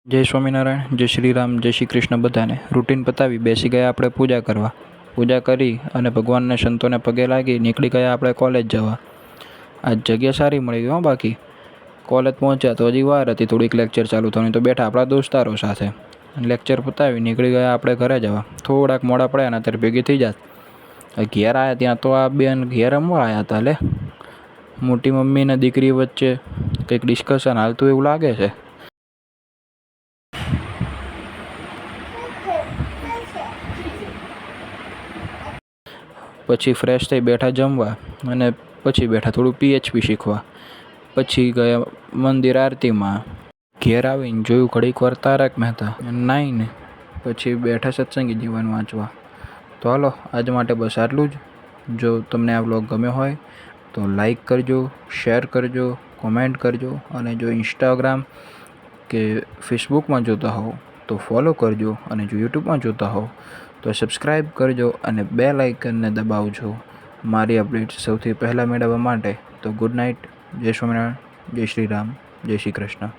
જય સ્વામિનારાયણ, જય શ્રી રામ, જય શ્રી કૃષ્ણ બધાને. રૂટીન પતાવી બેસી ગયા આપણે પૂજા કરવા. પૂજા કરી અને ભગવાનને સંતોને પગે લાગી નીકળી ગયા આપણે કોલેજ જવા. આ જગ્યા સારી મળી ગઈ હો. બાકી કોલેજ પહોંચ્યા તો હજી વાર હતી, થોડીક લેક્ચર ચાલુ થવાની તો બેઠા આપણા દોસ્તારો સાથે. લેક્ચર પતાવી નીકળી ગયા આપણે ઘરે જવા. થોડાક મોડા પડ્યા ને અત્યારે ભેગી થઈ જાત. ઘેર આવ્યા ત્યાં તો આ બેન ઘેર રમવા આવ્યા હતા. લે મોટી મમ્મી ને દીકરી વચ્ચે કંઈક ડિસ્કશન હાલતું એવું લાગે છે. પછી ફ્રેશ થઈ બેઠા જમવા અને પછી બેઠા થોડું PHP શીખવા. પછી ગયા મંદિર આરતીમાં. ઘેર આવીને જોયું ઘડીક વાર તારક મહેતા, નાઈને પછી બેઠા સત્સંગી જીવન વાંચવા. તો હાલો આજ માટે બસ આટલું જ. જો તમને આ વ્લોગ ગમ્યો હોય તો લાઈક કરજો, શેર કરજો, કોમેન્ટ કરજો અને જો ઇન્સ્ટાગ્રામ કે ફેસબુકમાં જોતા હો તો ફોલો કરજો અને જો યુટ્યુબમાં જોતા હો તો સબસ્ક્રાઈબ કરજો અને બેલ આઇકનને દબાવજો મારી અપડેટ્સ સૌથી પહેલાં મેળવવા માટે. તો ગુડ નાઇટ, જય સ્વામિનારાયણ, જય શ્રી રામ, જય શ્રી કૃષ્ણ.